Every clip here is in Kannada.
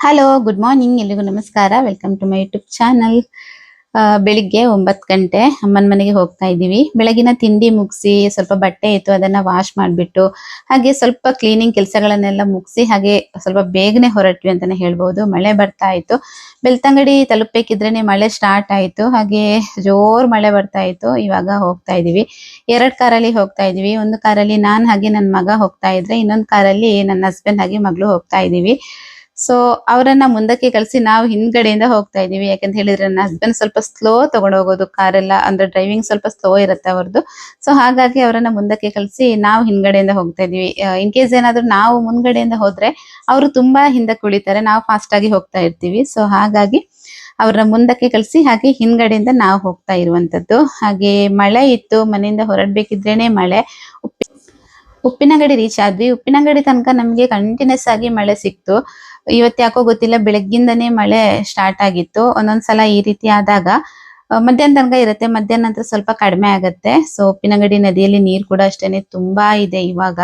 Hello, good morning. ಎಲ್ರಿಗೂ ನಮಸ್ಕಾರ. Welcome to my YouTube channel. ಬೆಳಿಗ್ಗೆ 9 ಗಂಟೆ ಅಮ್ಮನ ಮನೆಗೆ ಹೋಗ್ತಾ ಇದ್ದೀವಿ. ಬೆಳಗಿನ ತಿಂಡಿ ಮುಗಿಸಿ ಸ್ವಲ್ಪ ಬಟ್ಟೆ ಇತ್ತು, ಅದನ್ನ ವಾಶ್ ಮಾಡಿಬಿಟ್ಟು ಹಾಗೆ ಸ್ವಲ್ಪ ಕ್ಲೀನಿಂಗ್ ಕೆಲಸಗಳನ್ನೆಲ್ಲ ಮುಗಿಸಿ ಹಾಗೆ ಸ್ವಲ್ಪ ಬೇಗನೆ ಹೊರಟ್ವಿ ಅಂತಾನೆ ಹೇಳ್ಬೋದು. ಮಳೆ ಬರ್ತಾ ಇತ್ತು. ಬೆಳ್ತಂಗಡಿ ತಲುಪಬೇಕಿದ್ರೇನೆ ಮಳೆ ಸ್ಟಾರ್ಟ್ ಆಯಿತು. ಹಾಗೆ ಜೋರ್ ಮಳೆ ಬರ್ತಾ ಇತ್ತು. ಇವಾಗ ಹೋಗ್ತಾ ಇದೀವಿ. 2 ಕಾರಲ್ಲಿ ಹೋಗ್ತಾ ಇದೀವಿ. ಒಂದು ಕಾರಲ್ಲಿ ನಾನು ಹಾಗೆ ನನ್ನ ಮಗ ಹೋಗ್ತಾ ಇದ್ರೆ, ಇನ್ನೊಂದು ಕಾರಲ್ಲಿ ನನ್ನ ಹಸ್ಬೆಂಡ್ ಹಾಗೆ ಮಗಳು ಹೋಗ್ತಾ ಇದೀವಿ. ಸೊ ಅವರನ್ನ ಮುಂದಕ್ಕೆ ಕಳಿಸಿ ನಾವು ಹಿಂದ್ಗಡೆಯಿಂದ ಹೋಗ್ತಾ ಇದೀವಿ. ಯಾಕಂತ ಹೇಳಿದ್ರೆ ನನ್ನ ಹಸ್ಬೆಂಡ್ ಸ್ವಲ್ಪ ಸ್ಲೋ ತಗೊಂಡು ಹೋಗೋದು, ಕಾರೆಲ್ಲ ಅಂದ್ರೆ ಡ್ರೈವಿಂಗ್ ಸ್ವಲ್ಪ ಸ್ಲೋ ಇರುತ್ತೆ ಅವ್ರದ್ದು. ಸೊ ಹಾಗಾಗಿ ಅವರನ್ನ ಮುಂದಕ್ಕೆ ಕಳಿಸಿ ನಾವು ಹಿಂದ್ಗಡೆಯಿಂದ ಹೋಗ್ತಾ ಇದೀವಿ. ಇನ್ ಕೇಸ್ ಏನಾದ್ರೂ ನಾವು ಮುಂದ್ಗಡೆಯಿಂದ ಹೋದ್ರೆ ಅವರು ತುಂಬಾ ಹಿಂದಕ್ಕೆ ಉಳಿತಾರೆ, ನಾವು ಫಾಸ್ಟ್ ಆಗಿ ಹೋಗ್ತಾ ಇರ್ತೀವಿ. ಸೊ ಹಾಗಾಗಿ ಅವ್ರನ್ನ ಮುಂದಕ್ಕೆ ಕಳಿಸಿ ಹಾಗೆ ಹಿಂದ್ಗಡೆಯಿಂದ ನಾವು ಹೋಗ್ತಾ ಇರುವಂತದ್ದು. ಹಾಗೆ ಮಳೆ ಇತ್ತು, ಮನೆಯಿಂದ ಹೊರಡ್ಬೇಕಿದ್ರೇನೆ ಮಳೆ. ಉಪ್ಪಿನಂಗಡಿ ರೀಚ್ ಆದ್ವಿ. ಉಪ್ಪಿನಂಗಡಿ ತನಕ ನಮ್ಗೆ ಕಂಟಿನ್ಯೂಸ್ ಆಗಿ ಮಳೆ ಸಿಕ್ತು. ಇವತ್ತು ಯಾಕೋ ಗೊತ್ತಿಲ್ಲ, ಬೆಳಗ್ಗಿಂದನೇ ಮಳೆ ಸ್ಟಾರ್ಟ್ ಆಗಿತ್ತು. ಒಂದೊಂದ್ಸಲ ಈ ರೀತಿ ಆದಾಗ ಮಧ್ಯಾಹ್ನ ತನಕ ಇರುತ್ತೆ, ಮಧ್ಯಾಹ್ನ ನಂತರ ಸ್ವಲ್ಪ ಕಡಿಮೆ ಆಗತ್ತೆ. ಸೊ ಉಪ್ಪಿನಂಗಡಿ ನದಿಯಲ್ಲಿ ನೀರು ಕೂಡ ಅಷ್ಟೇನೆ ತುಂಬಾ ಇದೆ ಇವಾಗ.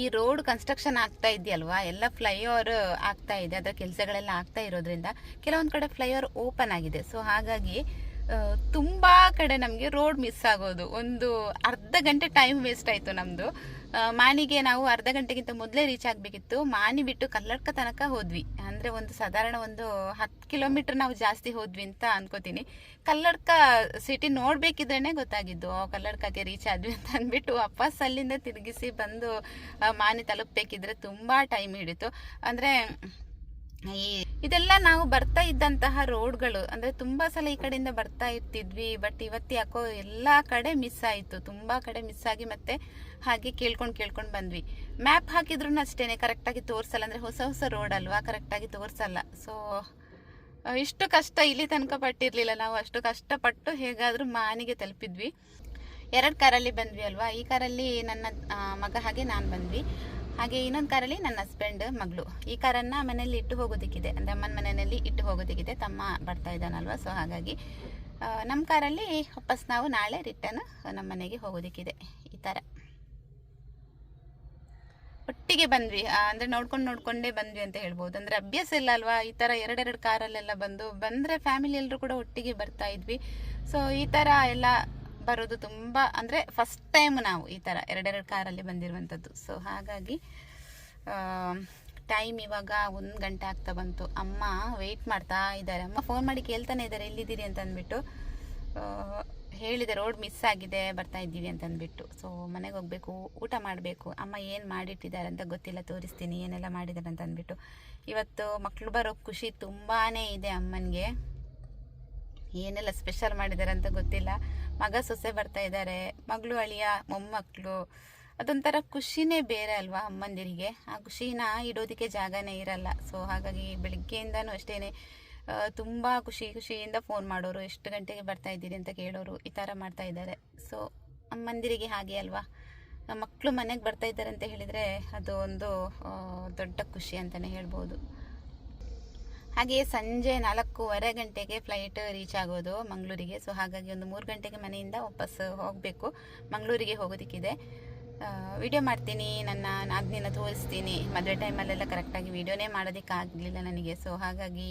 ಈ ರೋಡ್ ಕನ್ಸ್ಟ್ರಕ್ಷನ್ ಆಗ್ತಾ ಇದೆಯಲ್ವಾ, ಎಲ್ಲ ಫ್ಲೈಓವರ್ ಆಗ್ತಾ ಇದೆ, ಅದರ ಕೆಲಸಗಳೆಲ್ಲ ಆಗ್ತಾ ಇರೋದ್ರಿಂದ ಕೆಲವೊಂದ್ ಕಡೆ ಫ್ಲೈಓವರ್ ಓಪನ್ ಆಗಿದೆ. ಸೊ ಹಾಗಾಗಿ ತುಂಬಾ ಕಡೆ ನಮ್ಗೆ ರೋಡ್ ಮಿಸ್ ಆಗೋದು. ಒಂದು ಅರ್ಧ ಗಂಟೆ ಟೈಮ್ ವೇಸ್ಟ್ ಆಯ್ತು ನಮ್ದು. ಮಾನಿಗೆ ನಾವು ಅರ್ಧ ಗಂಟೆಗಿಂತ ಮೊದಲೇ ರೀಚ್ ಆಗ್ಬೇಕಿತ್ತು. ಮಾನಿ ಬಿಟ್ಟು ಕಲ್ಲಡ್ಕ ತನಕ ಹೋದ್ವಿ. ಅಂದ್ರೆ ಒಂದು ಸಾಧಾರಣ ಒಂದು 10 ಕಿಲೋಮೀಟರ್ ನಾವು ಜಾಸ್ತಿ ಹೋದ್ವಿ ಅಂತ ಅನ್ಕೋತೀನಿ. ಕಲ್ಲಡ್ಕ ಸಿಟಿ ನೋಡ್ಬೇಕಿದ್ರೇನೆ ಗೊತ್ತಾಗಿದ್ದು ಕಲ್ಲಡ್ಕಕ್ಕೆ ರೀಚ್ ಆದ್ವಿ ಅಂತ ಅಂದ್ಬಿಟ್ಟು ವಾಪಸ್ ಅಲ್ಲಿಂದ ತಿರುಗಿಸಿ ಬಂದು ಮಾನಿ ತಲುಪಬೇಕಿದ್ರೆ ತುಂಬಾ ಟೈಮ್ ಹಿಡಿತು. ಅಂದ್ರೆ ಇದೆಲ್ಲ ನಾವು ಬರ್ತಾ ಇದ್ದಂತಹ ರೋಡ್ಗಳು, ಅಂದ್ರೆ ತುಂಬಾ ಸಲ ಈ ಕಡೆಯಿಂದ ಬರ್ತಾ ಇರ್ತಿದ್ವಿ. ಬಟ್ ಇವತ್ತು ಯಾಕೋ ಎಲ್ಲಾ ಕಡೆ ಮಿಸ್ ಆಯ್ತು, ತುಂಬಾ ಕಡೆ ಮಿಸ್ ಆಗಿ ಮತ್ತೆ ಹಾಗೆ ಕೇಳ್ಕೊಂಡ್ ಬಂದ್ವಿ. ಮ್ಯಾಪ್ ಹಾಕಿದ್ರು ಅಷ್ಟೇನೆ ಕರೆಕ್ಟ್ ಆಗಿ ತೋರ್ಸಲ್ಲ, ಅಂದ್ರೆ ಹೊಸ ಹೊಸ ರೋಡ್ ಅಲ್ವಾ, ಕರೆಕ್ಟ್ ಆಗಿ ತೋರ್ಸಲ್ಲ. ಸೊ ಇಷ್ಟು ಕಷ್ಟ ಇಲ್ಲಿ ತನಕ ಪಟ್ಟಿರ್ಲಿಲ್ಲ ನಾವು. ಅಷ್ಟು ಕಷ್ಟಪಟ್ಟು ಹೇಗಾದ್ರೂ ಮಾನಿಗೆ ತಲುಪಿದ್ವಿ. 2 ಕಾರಲ್ಲಿ ಬಂದ್ವಿ ಅಲ್ವಾ. ಈ ಕಾರಲ್ಲಿ ನನ್ನ ಮಗ ಹಾಗೆ ನಾನು ಬಂದ್ವಿ. ಹಾಗೆ ಇನ್ನೊಂದು ಕಾರಲ್ಲಿ ನನ್ನ ಹಸ್ಬೆಂಡ್ ಮಗಳು. ಈ ಕಾರನ್ನ ಮನೆಯಲ್ಲಿ ಇಟ್ಟು ಹೋಗೋದಕ್ಕಿದೆ, ಅಂದ್ರೆ ಅಮ್ಮನ ಮನೆಯಲ್ಲಿ ಇಟ್ಟು ಹೋಗೋದಕ್ಕಿದೆ, ತಮ್ಮ ಬರ್ತಾ ಇದ್ದಾನಲ್ವಾ. ಸೊ ಹಾಗಾಗಿ ನಮ್ಮ ಕಾರಲ್ಲಿ ವಾಪಸ್ ನಾವು ನಾಳೆ ರಿಟರ್ನ್ ನಮ್ಮ ಮನೆಗೆ ಹೋಗೋದಕ್ಕಿದೆ. ಈ ತರ ಒಟ್ಟಿಗೆ ಬಂದ್ವಿ, ಅಂದ್ರೆ ನೋಡ್ಕೊಂಡೇ ಬಂದ್ವಿ ಅಂತ ಹೇಳ್ಬೋದು. ಅಂದ್ರೆ ಅಭ್ಯಾಸ ಇಲ್ಲ ಅಲ್ವಾ ಈ ತರ 2 ಕಾರಲ್ಲೆಲ್ಲ ಬಂದ್ರೆ ಫ್ಯಾಮಿಲಿ ಎಲ್ಲರೂ ಕೂಡ ಒಟ್ಟಿಗೆ ಬರ್ತಾ ಇದ್ವಿ. ಸೊ ಈ ತರ ಎಲ್ಲ ಬರೋದು ತುಂಬಾ, ಅಂದ್ರೆ ಫಸ್ಟ್ ಟೈಮ್ ನಾವು ಈ ತರ 2 ಕಾರಲ್ಲಿ ಬಂದಿರುವಂತದ್ದು. ಸೊ ಹಾಗಾಗಿ ಟೈಮ್ ಇವಾಗ 1 ಗಂಟೆ ಆಗ್ತಾ ಬಂತು. ಅಮ್ಮ ವೆಯ್ಟ್ ಮಾಡ್ತಾ ಇದ್ದಾರೆ. ಅಮ್ಮ ಫೋನ್ ಮಾಡಿ ಕೇಳ್ತಾನೆ ಇದ್ದಾರೆ ಎಲ್ಲಿದ್ದೀರಿ ಅಂತ ಅಂದ್ಬಿಟ್ಟು. ಹೇಳಿದೆ ರೋಡ್ ಮಿಸ್ ಆಗಿದೆ, ಬರ್ತಾ ಇದ್ದೀವಿ ಅಂತ ಅಂದ್ಬಿಟ್ಟು. ಸೊ ಮನೆಗೆ ಹೋಗ್ಬೇಕು, ಊಟ ಮಾಡಬೇಕು. ಅಮ್ಮ ಏನು ಮಾಡಿಟ್ಟಿದ್ದಾರೆ ಅಂತ ಗೊತ್ತಿಲ್ಲ, ತೋರಿಸ್ತೀನಿ ಏನೆಲ್ಲ ಮಾಡಿದ್ದಾರೆ ಅಂತ ಅಂದ್ಬಿಟ್ಟು. ಇವತ್ತು ಮಕ್ಕಳು ಬರೋ ಖುಷಿ ತುಂಬಾನೇ ಇದೆ ಅಮ್ಮನಿಗೆ. ಏನೆಲ್ಲ ಸ್ಪೆಷಲ್ ಮಾಡಿದ್ದಾರೆ ಅಂತ ಗೊತ್ತಿಲ್ಲ. ಮಗ ಸೊಸೆ ಬರ್ತಾ ಇದ್ದಾರೆ, ಮಗಳು ಅಳಿಯ ಮೊಮ್ಮಕ್ಕಳು. ಅದೊಂಥರ ಖುಷಿನೇ ಬೇರೆ ಅಲ್ವಾ ಅಮ್ಮಂದಿರಿಗೆ. ಆ ಖುಷಿನ ಇಡೋದಕ್ಕೆ ಜಾಗನೇ ಇರಲ್ಲ. ಸೊ ಹಾಗಾಗಿ ಬೆಳಿಗ್ಗೆಯಿಂದನೂ ಅಷ್ಟೇನೆ ತುಂಬಾ ಖುಷಿಯಿಂದ ಫೋನ್ ಮಾಡೋರು, ಎಷ್ಟು ಗಂಟೆಗೆ ಬರ್ತಾ ಇದ್ದೀರಿ ಅಂತ ಕೇಳೋರು, ಈ ತರ ಮಾಡ್ತಾ ಇದ್ದಾರೆ. ಸೊ ಅಮ್ಮಂದಿರಿಗೆ ಹಾಗೆ ಅಲ್ವಾ, ಮಕ್ಕಳು ಮನೆಗೆ ಬರ್ತಾ ಇದ್ದಾರೆ ಅಂತ ಹೇಳಿದ್ರೆ ಅದು ಒಂದು ದೊಡ್ಡ ಖುಷಿ ಅಂತಾನೆ ಹೇಳ್ಬೋದು. ಹಾಗೆ ಸಂಜೆ 4:15 ಗಂಟೆಗೆ ಫ್ಲೈಟ್ ರೀಚ್ ಆಗೋದು ಮಂಗಳೂರಿಗೆ. ಸೊ ಹಾಗಾಗಿ ಒಂದು 3 ಗಂಟೆಗೆ ಮನೆಯಿಂದ ವಾಪಸ್ ಹೋಗಬೇಕು, ಮಂಗಳೂರಿಗೆ ಹೋಗೋದಕ್ಕಿದೆ. ವಿಡಿಯೋ ಮಾಡ್ತೀನಿ, ನನ್ನ ನಾದಿನಿನ ತೋರಿಸ್ತೀನಿ. ಮದುವೆ ಟೈಮಲ್ಲೆಲ್ಲ ಕರೆಕ್ಟಾಗಿ ವಿಡಿಯೋನೇ ಮಾಡೋದಕ್ಕಾಗಲಿಲ್ಲ ನನಗೆ. ಸೊ ಹಾಗಾಗಿ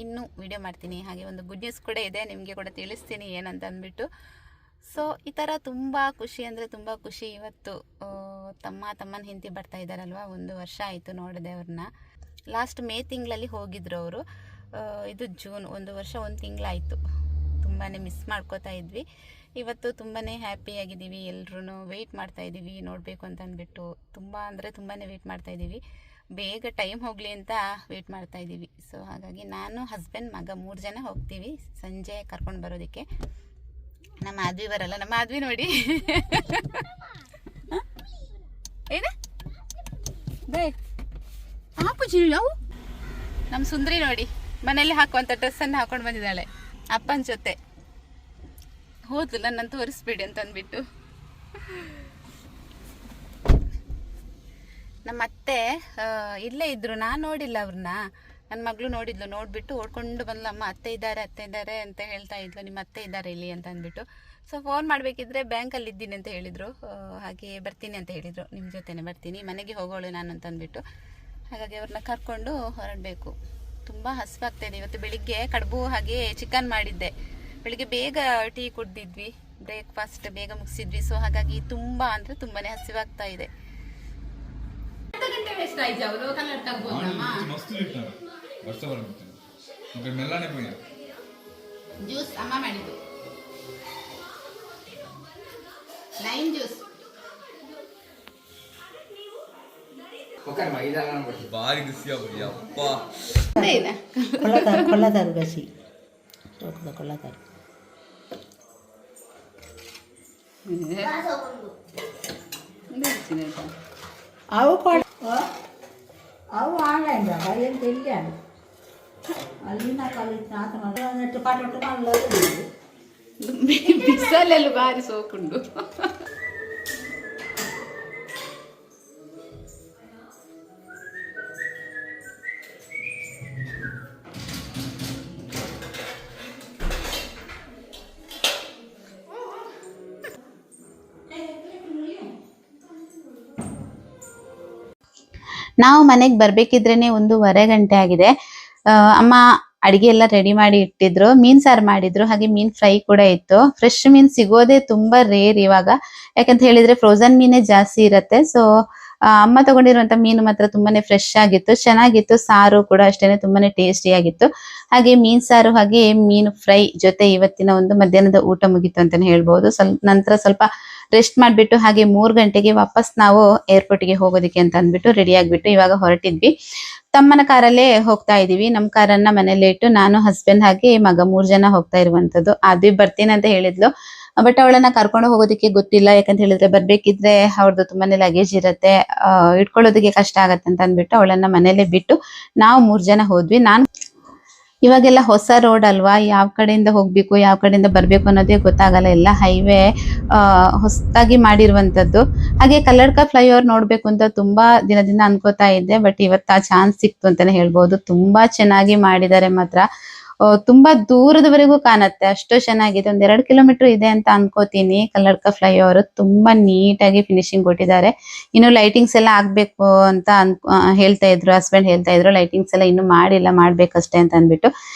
ಇನ್ನೂ ವಿಡಿಯೋ ಮಾಡ್ತೀನಿ. ಹಾಗೆ ಒಂದು ಗುಡ್ ನ್ಯೂಸ್ ಕೂಡ ಇದೆ, ನಿಮಗೆ ಕೂಡ ತಿಳಿಸ್ತೀನಿ ಏನಂತ ಅಂದ್ಬಿಟ್ಟು. ಸೊ ಈ ಥರ ತುಂಬ ಖುಷಿ, ಅಂದರೆ ತುಂಬ ಖುಷಿ. ಇವತ್ತು ತಮ್ಮನ ಹೆಂಡತಿ ಬರ್ತಾ ಇದ್ದಾರಲ್ವ, 1 ವರ್ಷ ಆಯಿತು ನೋಡಿದೆ ಅವ್ರನ್ನ. ಲಾಸ್ಟ್ ಮೇ ತಿಂಗಳಲ್ಲಿ ಹೋಗಿದ್ರು ಅವರು. ಇದು ಜೂನ್, 1 ವರ್ಷ 1 ತಿಂಗಳಾಯಿತು. ತುಂಬಾ ಮಿಸ್ ಮಾಡ್ಕೋತಾ ಇದ್ವಿ. ಇವತ್ತು ತುಂಬಾ ಹ್ಯಾಪಿಯಾಗಿದ್ದೀವಿ. ಎಲ್ಲರೂ ವೆಯ್ಟ್ ಮಾಡ್ತಾ ಇದ್ದೀವಿ ನೋಡಬೇಕು ಅಂತ ಅಂದ್ಬಿಟ್ಟು. ತುಂಬಾ ವೆಯ್ಟ್ ಮಾಡ್ತಾ ಇದ್ದೀವಿ, ಬೇಗ ಟೈಮ್ ಹೋಗಲಿ ಅಂತ ವೆಯ್ಟ್ ಮಾಡ್ತಾ ಇದ್ದೀವಿ. ಸೊ ಹಾಗಾಗಿ ನಾನು, ಹಸ್ಬೆಂಡ್, ಮಗ 3 ಜನ ಹೋಗ್ತೀವಿ ಸಂಜೆ ಕರ್ಕೊಂಡು ಬರೋದಕ್ಕೆ. ನಮ್ಮ ಮಾಧವಿ ಬರಲ್ಲ, ನಮ್ಮ ಮಾಧವಿ ನೋಡಿ ಏನ ಬೇ ನಾವು ನಮ್ಮ ಸುಂದ್ರಿ ನೋಡಿ ಮನೇಲಿ ಹಾಕುವಂಥ ಡ್ರೆಸ್ಸನ್ನು ಹಾಕೊಂಡು ಬಂದಿದ್ದಾಳೆ. ಅಪ್ಪನ ಜೊತೆ ಹೋದ್ಲು ನನ್ನನ್ನು ತೋರಿಸ್ಬೇಡಿ ಅಂತ ಅಂದ್ಬಿಟ್ಟು. ನಮ್ಮ ಅತ್ತೆ ಇಲ್ಲೇ ಇದ್ರು, ನಾನು ನೋಡಿಲ್ಲ ಅವ್ರನ್ನ. ನನ್ನ ಮಗಳು ನೋಡಿದ್ಲು, ನೋಡ್ಬಿಟ್ಟು ಓಡ್ಕೊಂಡು ಬಂದ್ಲು. ಅಮ್ಮ ಅತ್ತೆ ಇದ್ದಾರೆ ಅಂತ ಹೇಳ್ತಾ ಇದ್ಲು, ನಿಮ್ಮ ಅತ್ತೆ ಇದ್ದಾರೆ ಇಲ್ಲಿ ಅಂತ ಅಂದ್ಬಿಟ್ಟು. ಸೊ ಫೋನ್ ಮಾಡಬೇಕಿದ್ರೆ ಬ್ಯಾಂಕಲ್ಲಿ ಇದ್ದೀನಿ ಅಂತ ಹೇಳಿದರು. ಹಾಗೆ ಬರ್ತೀನಿ ಅಂತ ಹೇಳಿದರು, ನಿಮ್ಮ ಜೊತೆನೇ ಬರ್ತೀನಿ, ಮನೆಗೆ ಹೋಗೋಳು ನಾನು ಅಂತ ಅಂದ್ಬಿಟ್ಟು. ಹಾಗಾಗಿ ಅವ್ರನ್ನ ಕರ್ಕೊಂಡು ಹೊರಡಬೇಕು. ತುಂಬ ಹಸಿವಾಗ್ತಾಯಿದೆ. ಇವತ್ತು ಬೆಳಿಗ್ಗೆ ಕಡುಬು ಹಾಗೆ ಚಿಕನ್ ಮಾಡಿದ್ದೆ. ಬೆಳಿಗ್ಗೆ ಬೇಗ ಟೀ ಕುಡ್ದಿದ್ವಿ, ಬ್ರೇಕ್ಫಾಸ್ಟ್ ಬೇಗ ಮುಗಿಸಿದ್ವಿ. ಸೊ ಹಾಗಾಗಿ ತುಂಬ ಅಂದರೆ ತುಂಬಾ ಹಸಿವಾಗ್ತಾ ಇದೆ. ಜ್ಯೂಸ್ ಅಮ್ಮ ಮಾಡಿದ್ದು, ಲೈಮ್ ಜ್ಯೂಸ್. ಭಾರಿ ಬಿಸಿ ಅಪ್ಪ. ಕೊಲ್ಲದಾರು ಗಸಿ ಕೊಲ್ಲದಾರು ಅವು ಅವು ಆನ್ಲೈನ್ ಏನು తెలియ ಅಲ್ಲಿ ನಾ ಕಲಿತು ಪಾಠ ಬಿಸಲೆಲ್ಲ ಭಾರಿ ಸೋಕುಂಡು. ನಾವು ಮನೆಗೆ ಬರ್ಬೇಕಿದ್ರೇನೆ 1:30 ಗಂಟೆ ಆಗಿದೆ. ಅಮ್ಮ ಅಡಿಗೆ ಎಲ್ಲ ರೆಡಿ ಮಾಡಿ ಇಟ್ಟಿದ್ರು. ಮೀನ್ ಸಾರು ಮಾಡಿದ್ರು, ಹಾಗೆ ಮೀನ್ ಫ್ರೈ ಕೂಡ ಇತ್ತು. ಫ್ರೆಶ್ ಮೀನ್ ಸಿಗೋದೇ ತುಂಬಾ ರೇರ್ ಇವಾಗ, ಯಾಕಂತ ಹೇಳಿದ್ರೆ ಫ್ರೋಸನ್ ಮೀನೇ ಜಾಸ್ತಿ ಇರತ್ತೆ. ಸೊ ಅಮ್ಮ ತಗೊಂಡಿರುವಂತ ಮೀನು ಮಾತ್ರ ತುಂಬಾನೇ ಫ್ರೆಶ್ ಆಗಿತ್ತು, ಚೆನ್ನಾಗಿತ್ತು. ಸಾರು ಕೂಡ ಅಷ್ಟೇನೆ ತುಂಬಾನೇ ಟೇಸ್ಟಿ ಆಗಿತ್ತು. ಹಾಗೆ ಮೀನ್ ಸಾರು ಹಾಗೆ ಮೀನು ಫ್ರೈ ಜೊತೆ ಇವತ್ತಿನ ಒಂದು ಮಧ್ಯಾಹ್ನದ ಊಟ ಮುಗೀತು ಅಂತಾನೆ ಹೇಳ್ಬಹುದು. ನಂತರ ಸ್ವಲ್ಪ ರೆಸ್ಟ್ ಮಾಡ್ಬಿಟ್ಟು ಹಾಗೆ 3 ಗಂಟೆಗೆ ವಾಪಸ್ ನಾವು ಏರ್ಪೋರ್ಟ್ಗೆ ಹೋಗೋದಕ್ಕೆ ಅಂತ ಅಂದ್ಬಿಟ್ಟು ರೆಡಿ ಆಗ್ಬಿಟ್ಟು ಇವಾಗ ಹೊರಟಿದ್ವಿ. ತಮ್ಮನ ಕಾರಲ್ಲೇ ಹೋಗ್ತಾ ಇದೀವಿ. ನಮ್ ಕಾರನ್ನ ಮನೇಲಿ ಇಟ್ಟು ನಾನು, ಹಸ್ಬೆಂಡ್ ಹಾಗೆ ಮಗ 3 ಜನ ಹೋಗ್ತಾ ಇರುವಂತದ್ದು. ಅದು ಬರ್ತೀನಿ ಅಂತ ಹೇಳಿದ್ಲು, ಬಟ್ ಅವಳನ್ನ ಕರ್ಕೊಂಡು ಹೋಗೋದಕ್ಕೆ ಗೊತ್ತಿಲ್ಲ. ಯಾಕಂತ ಹೇಳಿದ್ರೆ ಬರ್ಬೇಕಿದ್ರೆ ಅವ್ರದ್ದು ತುಂಬಾನೇ ಲಗೇಜ್ ಇರತ್ತೆ, ಇಟ್ಕೊಳ್ಳೋದಕ್ಕೆ ಕಷ್ಟ ಆಗತ್ತೆ ಅಂತ ಅಂದ್ಬಿಟ್ಟು ಅವಳನ್ನ ಮನೇಲೆ ಬಿಟ್ಟು ನಾವು 3 ಜನ ಹೋದ್ವಿ. ಇವಾಗೆಲ್ಲ ಹೊಸ ರೋಡ್ ಅಲ್ವಾ, ಯಾವ ಕಡೆಯಿಂದ ಹೋಗ್ಬೇಕು ಯಾವ ಕಡೆಯಿಂದ ಬರ್ಬೇಕು ಅನ್ನೋದೇ ಗೊತ್ತಾಗಲ್ಲ. ಎಲ್ಲ ಹೈವೇ ಹೊಸದಾಗಿ ಮಾಡಿರುವಂತದ್ದು. ಹಾಗೆ ಕಲ್ಲಡ್ಕ ಫ್ಲೈಓವರ್ ನೋಡ್ಬೇಕು ಅಂತ ತುಂಬಾ ದಿನದಿಂದ ಅನ್ಕೋತಾ ಇದ್ದೆ, ಬಟ್ ಇವತ್ತು ಆ ಚಾನ್ಸ್ ಸಿಕ್ತು ಅಂತಾನೆ ಹೇಳ್ಬೋದು. ತುಂಬಾ ಚೆನ್ನಾಗಿ ಮಾಡಿದ್ದಾರೆ ಮಾತ್ರ. ತುಂಬಾ ದೂರದವರೆಗೂ ಕಾಣತ್ತೆ, ಅಷ್ಟು ಚೆನ್ನಾಗಿದೆ. 1-2 ಕಿಲೋಮೀಟರ್ ಇದೆ ಅಂತ ಅನ್ಕೋತೀನಿ ಕಲ್ಲಡ್ಕ ಫ್ಲೈಓವರ್. ತುಂಬಾ ನೀಟಾಗಿ ಫಿನಿಶಿಂಗ್ ಕೊಟ್ಟಿದ್ದಾರೆ. ಇನ್ನು ಲೈಟಿಂಗ್ಸ್ ಎಲ್ಲ ಆಗ್ಬೇಕು ಅಂತ ಹೇಳ್ತಾ ಇದ್ರು, ಹಸ್ಬೆಂಡ್ ಹೇಳ್ತಾ ಇದ್ರು. ಲೈಟಿಂಗ್ಸ್ ಎಲ್ಲ ಇನ್ನು ಮಾಡಿಲ್ಲ, ಮಾಡ್ಬೇಕಷ್ಟೇ ಅಂತ ಅಂದ್ಬಿಟ್ಟು.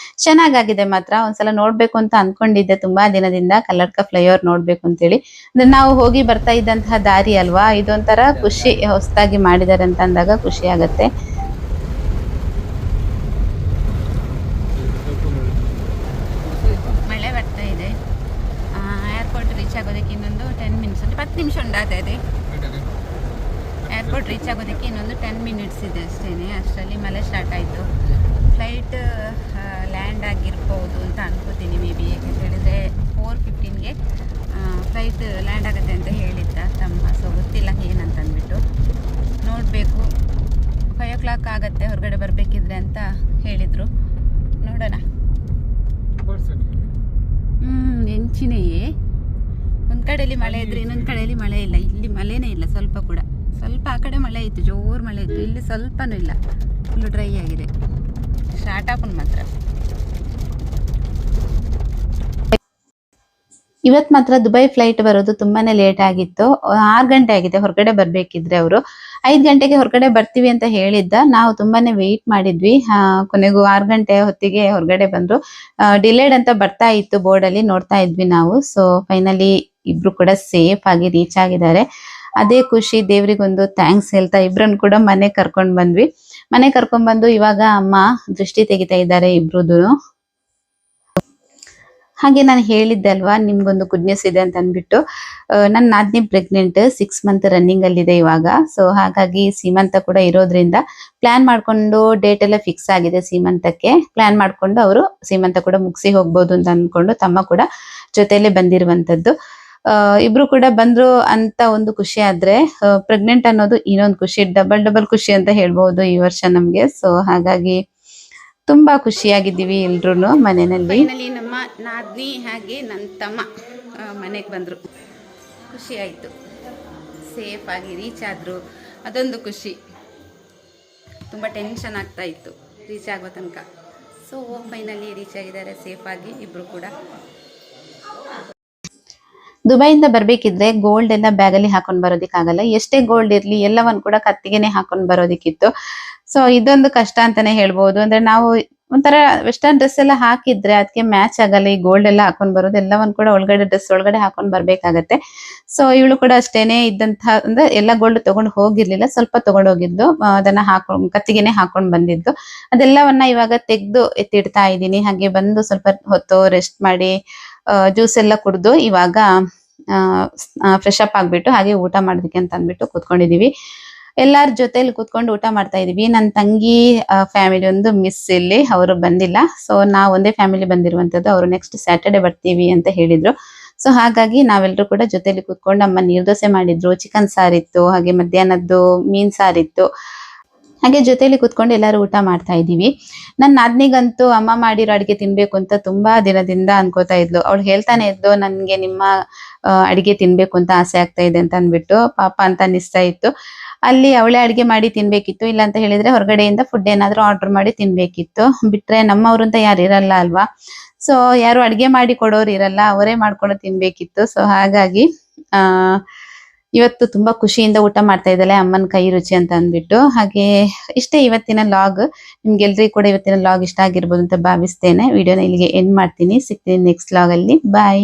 ಚೆನ್ನಾಗಾಗಿದೆ ಮಾತ್ರ. ಒಂದ್ಸಲ ನೋಡ್ಬೇಕು ಅಂತ ಅನ್ಕೊಂಡಿದ್ದೆ ತುಂಬಾ ದಿನದಿಂದ, ಕಲ್ಲಡ್ಕ ಫ್ಲೈಓವರ್ ನೋಡ್ಬೇಕು ಅಂತೇಳಿ. ಅಂದ್ರೆ ನಾವು ಹೋಗಿ ಬರ್ತಾ ಇದ್ದಂತಹ ದಾರಿ ಅಲ್ವಾ, ಇದೊಂಥರ ಖುಷಿ, ಹೊಸದಾಗಿ ಮಾಡಿದ್ದಾರೆ ಅಂತ ಅಂದಾಗ ಖುಷಿ ಆಗತ್ತೆ. ಆಗೋದಕ್ಕೆ ಇನ್ನೊಂದು 10 ಮಿನಿಟ್ಸ್, 10 ನಿಮಿಷ ಉಂಟಾಗ್ತಾ ಇದೆ. ಏರ್ಪೋರ್ಟ್ ರೀಚ್ ಆಗೋದಕ್ಕೆ ಇನ್ನೊಂದು 10 ಮಿನಿಟ್ಸ್ ಇದೆ ಅಷ್ಟೇನೆ. ಅಷ್ಟರಲ್ಲಿ ಮಳೆ ಸ್ಟಾರ್ಟ್ ಆಯಿತು. ಫ್ಲೈಟ್ ಲ್ಯಾಂಡ್ ಆಗಿರ್ಬೋದು ಅಂತ ಅನ್ಕೋತೀನಿ ಮೇ ಬಿ. ಯಾಕೆಂತ ಹೇಳಿದರೆ 4:15ಗೆ ಫ್ಲೈಟ್ ಲ್ಯಾಂಡ್ ಆಗುತ್ತೆ ಅಂತ ಹೇಳಿದ್ದ ತಮ್ಮ. ಸೊ ಗೊತ್ತಿಲ್ಲ ಏನಂತ ಅಂದ್ಬಿಟ್ಟು ನೋಡಬೇಕು. 5 o'clock ಆಗುತ್ತೆ ಹೊರಗಡೆ ಬರಬೇಕಿದ್ರೆ ಅಂತ ಹೇಳಿದರು. ನೋಡೋಣ. ನೆಂಚಿನೆಯೇ ಒಂದ್ ಕಡೆಯಲ್ಲಿ ಮಳೆ ಇದ್ರೆ ಇನ್ನೊಂದ್ ಕಡೆಯಲ್ಲಿ ಮಳೆ ಇಲ್ಲ. ಇಲ್ಲಿ ಮಳೆನೇ ಇಲ್ಲ ಸ್ವಲ್ಪ ಕೂಡ. ಸ್ವಲ್ಪ ಆ ಕಡೆ ಮಳೆ ಇತ್ತು, ಜೋರ್ ಮಳೆ ಇತ್ತು. ಇಲ್ಲಿ ಸ್ವಲ್ಪನೂ ಇಲ್ಲ, ಫುಲ್ಲು ಡ್ರೈ ಆಗಿದೆ. ಸ್ಟಾರ್ಟ್ ಆಪನ್ ಮಾತ್ರ. ಇವತ್ತು ಮಾತ್ರ ದುಬೈ ಫ್ಲೈಟ್ ಬರೋದು ತುಂಬಾನೇ ಲೇಟ್ ಆಗಿತ್ತು. 6 ಗಂಟೆ ಆಗಿದೆ ಹೊರಗಡೆ ಬರ್ಬೇಕಿದ್ರೆ. ಅವರು 5 ಗಂಟೆಗೆ ಹೊರಗಡೆ ಬರ್ತೀವಿ ಅಂತ ಹೇಳಿದ್ದ. ನಾವು ತುಂಬಾನೇ ವೆಯ್ಟ್ ಮಾಡಿದ್ವಿ. ಕೊನೆಗೂ 6 ಗಂಟೆ ಹೊತ್ತಿಗೆ ಹೊರಗಡೆ ಬಂದ್ರು. ಡಿಲೇಡ್ ಅಂತ ಬರ್ತಾ ಇತ್ತು ಬೋರ್ಡ್ ಅಲ್ಲಿ, ನೋಡ್ತಾ ಇದ್ವಿ ನಾವು. ಸೊ ಫೈನಲಿ ಇಬ್ರು ಕೂಡ ಸೇಫ್ ಆಗಿ ರೀಚ್ ಆಗಿದ್ದಾರೆ. ಅದೇ ಖುಷಿ. ದೇವ್ರಿಗೊಂದು ಥ್ಯಾಂಕ್ಸ್ ಹೇಳ್ತಾ ಇಬ್ರನ್ನ ಕೂಡ ಮನೆ ಕರ್ಕೊಂಡ್ ಬಂದ್ವಿ. ಮನೆ ಕರ್ಕೊಂಡ್ ಬಂದು ಇವಾಗ ಅಮ್ಮ ದೃಷ್ಟಿ ತೆಗಿತಾ ಇದ್ದಾರೆ ಇಬ್ರುದು. ಹಾಗೆ ನಾನು ಹೇಳಿದ್ದೆ ಅಲ್ವಾ ನಿಮ್ಗೊಂದು ಗುಡ್ ನ್ಯೂಸ್ ಇದೆ ಅಂತ ಅಂದ್ಬಿಟ್ಟು. ನನ್ನ ನಾದಿನಿ ಪ್ರೆಗ್ನೆಂಟ್, 6 ಮಂತ್ ರನ್ನಿಂಗ್ ಅಲ್ಲಿ ಇದೆ ಇವಾಗ. ಸೊ ಹಾಗಾಗಿ ಸೀಮಂತ ಕೂಡ ಇರೋದ್ರಿಂದ ಪ್ಲಾನ್ ಮಾಡ್ಕೊಂಡು ಡೇಟ್ ಎಲ್ಲ ಫಿಕ್ಸ್ ಆಗಿದೆ. ಸೀಮಂತಕ್ಕೆ ಪ್ಲಾನ್ ಮಾಡ್ಕೊಂಡು ಅವರು ಸೀಮಂತ ಕೂಡ ಮುಗಿಸಿ ಹೋಗ್ಬೋದು ಅಂತ ಅನ್ಕೊಂಡು ತಮ್ಮ ಕೂಡ ಜೊತೆಯಲ್ಲೇ ಬಂದಿರುವಂತದ್ದು. ಇಬ್ರು ಕೂಡ ಬಂದ್ರು ಅಂತ ಒಂದು ಖುಷಿ ಆದ್ರೆ, ಪ್ರೆಗ್ನೆಂಟ್ ಅನ್ನೋದು ಇನ್ನೊಂದು ಖುಷಿ. ಡಬಲ್ ಖುಷಿ ಅಂತ ಹೇಳ್ಬಹುದು ಈ ವರ್ಷ ನಮ್ಗೆ. ಸೊ ಹಾಗಾಗಿ ತುಂಬಾ ಖುಷಿಯಾಗಿದ್ದೀವಿ ಎಲ್ರು ಮನೆಯಲ್ಲಿ. ನಮ್ಮ ನಾದ್ನಿ ಹಾಗೆ ನನ್ನ ತಮ್ಮ ಮನೆಗೆ ಬಂದ್ರು. ಖುಷಿ ಆಯ್ತು. ಸೇಫ್ ಆಗಿ ರೀಚ್ ಆದ್ರು, ಅದೊಂದು ಖುಷಿ. ತುಂಬಾ ಟೆನ್ಷನ್ ಆಗ್ತಾ ಇತ್ತು ರೀಚ್ ಆಗೋ ತನಕ. ಸೊ ಫೈನಲಿ ರೀಚ್ ಆಗಿದ್ದಾರೆ ಸೇಫ್ ಆಗಿ ಇಬ್ರು ಕೂಡ. ದುಬೈಯಿಂದ ಬರ್ಬೇಕಿದ್ರೆ ಗೋಲ್ಡ್ ಎಲ್ಲ ಬ್ಯಾಗಲ್ಲಿ ಹಾಕೊಂಡ್ ಬರೋದಿಕ್ಕಾಗಲ್ಲ. ಎಷ್ಟೇ ಗೋಲ್ಡ್ ಇರ್ಲಿ ಎಲ್ಲವನ್ನು ಕೂಡ ಕತ್ತಿಗೆನೆ ಹಾಕೊಂಡ್ ಬರೋದಿಕ್ಕಿತ್ತು. ಸೊ ಇದೊಂದು ಕಷ್ಟ ಅಂತಾನೆ ಹೇಳ್ಬೋದು. ಅಂದ್ರೆ ನಾವು ಒಂಥರ ವೆಸ್ಟರ್ನ್ ಡ್ರೆಸ್ ಎಲ್ಲ ಹಾಕಿದ್ರೆ ಅದಕ್ಕೆ ಮ್ಯಾಚ್ ಆಗಲ್ಲ. ಈ ಗೋಲ್ಡ್ ಎಲ್ಲ ಹಾಕೊಂಡ್ ಬರೋದು ಎಲ್ಲವನ್ನು ಕೂಡ ಒಳಗಡೆ ಡ್ರೆಸ್ ಒಳಗಡೆ ಹಾಕೊಂಡ್ ಬರ್ಬೇಕಾಗತ್ತೆ. ಸೊ ಇವಳು ಕೂಡ ಅಷ್ಟೇನೆ ಇದ್ದಂತಹ ಅಂದ್ರೆ ಎಲ್ಲ ಗೋಲ್ಡ್ ತಗೊಂಡು ಹೋಗಿರ್ಲಿಲ್ಲ, ಸ್ವಲ್ಪ ತಗೊಂಡು ಹೋಗಿದ್ದು, ಅದನ್ನ ಹಾಕೊಂಡ್ ಕತ್ತಿಗೆನೆ ಹಾಕೊಂಡ್ ಬಂದಿದ್ದು. ಅದೆಲ್ಲವನ್ನ ಇವಾಗ ತೆಗ್ದು ಎತ್ತಿಡ್ತಾ ಇದ್ದೀನಿ. ಹಾಗೆ ಬಂದು ಸ್ವಲ್ಪ ಹೊತ್ತು ರೆಸ್ಟ್ ಮಾಡಿ ಜ್ಯೂಸ್ ಎಲ್ಲ ಕುಡ್ದು ಇವಾಗ ಫ್ರೆಶ್ ಅಪ್ ಆಗ್ಬಿಟ್ಟು ಹಾಗೆ ಊಟ ಮಾಡೋದಕ್ಕೆ ಅಂತ ಅಂದ್ಬಿಟ್ಟು ಕೂತ್ಕೊಂಡಿದೀವಿ. ಎಲ್ಲಾರ ಜೊತೆಲಿ ಕೂತ್ಕೊಂಡು ಊಟ ಮಾಡ್ತಾ ಇದೀವಿ. ನನ್ನ ತಂಗಿ ಫ್ಯಾಮಿಲಿ ಒಂದು ಮಿಸ್ ಇಲ್ಲಿ, ಅವರು ಬಂದಿಲ್ಲ. ಸೊ ನಾವು ಒಂದೇ ಫ್ಯಾಮಿಲಿ ಬಂದಿರುವಂತದ್ದು. ಅವರು ನೆಕ್ಸ್ಟ್ ಸ್ಯಾಟರ್ಡೆ ಬರ್ತೀವಿ ಅಂತ ಹೇಳಿದ್ರು. ಸೊ ಹಾಗಾಗಿ ನಾವೆಲ್ಲರೂ ಕೂಡ ಜೊತೆಲಿ ಕೂತ್ಕೊಂಡು ಅಮ್ಮ ನೀರ್ ದೋಸೆ ಮಾಡಿದ್ರು, ಚಿಕನ್ ಸಾರಿತ್ತು, ಹಾಗೆ ಮಧ್ಯಾಹ್ನದ್ದು ಮೀನ್ ಸಾರಿತ್ತು. ಹಾಗೆ ಜೊತೆಲಿ ಕೂತ್ಕೊಂಡು ಎಲ್ಲರೂ ಊಟ ಮಾಡ್ತಾ ಇದೀವಿ. ನನ್ನ ನಾದ್ನಿಗಂತೂ ಅಮ್ಮ ಮಾಡಿರೋ ಅಡಿಗೆ ತಿನ್ಬೇಕು ಅಂತ ತುಂಬಾ ದಿನದಿಂದ ಅನ್ಕೋತಾ ಇದ್ಲು. ಅವಳು ಹೇಳ್ತಾನೆ ಇದ್ಲು, ನನ್ಗೆ ನಿಮ್ಮ ಅಡಿಗೆ ತಿನ್ಬೇಕು ಅಂತ ಆಸೆ ಆಗ್ತಾ ಇದೆ ಅಂತ ಅನ್ಬಿಟ್ಟು. ಪಾಪ ಅಂತ ಅನಿಸ್ತಾ ಇತ್ತು. ಅಲ್ಲಿ ಅವಳೇ ಅಡಿಗೆ ಮಾಡಿ ತಿನ್ಬೇಕಿತ್ತು, ಇಲ್ಲ ಅಂತ ಹೇಳಿದ್ರೆ ಹೊರಗಡೆಯಿಂದ ಫುಡ್ ಏನಾದ್ರೂ ಆರ್ಡರ್ ಮಾಡಿ ತಿನ್ಬೇಕಿತ್ತು. ಬಿಟ್ರೆ ನಮ್ಮವ್ರು ಅಂತ ಯಾರು ಇರಲ್ಲ ಅಲ್ವಾ. ಸೊ ಯಾರು ಅಡಿಗೆ ಮಾಡಿ ಕೊಡೋರು ಇರಲ್ಲ, ಅವರೇ ಮಾಡ್ಕೊಂಡು ತಿನ್ಬೇಕಿತ್ತು. ಸೊ ಹಾಗಾಗಿ ಇವತ್ತು ತುಂಬಾ ಖುಷಿಯಿಂದ ಊಟ ಮಾಡ್ತಾ ಇದ್ದಾಳೆ ಅಮ್ಮನ ಕೈ ರುಚಿ ಅಂತ ಅಂದ್ಬಿಟ್ಟು. ಹಾಗೆ ಇಷ್ಟೇ ಇವತ್ತಿನ ಲಾಗ್. ನಿಮ್ಗೆಲ್ರಿಗೂ ಕೂಡ ಇವತ್ತಿನ ಲಾಗ್ ಇಷ್ಟ ಆಗಿರ್ಬೋದು ಅಂತ ಭಾವಿಸ್ತೇನೆ. ವಿಡಿಯೋನ ಇಲ್ಲಿಗೆ ಎಂಡ್ ಮಾಡ್ತೀನಿ. ಸಿಗ್ತೀನಿ ನೆಕ್ಸ್ಟ್ ಲಾಗ್ ಅಲ್ಲಿ. ಬಾಯ್.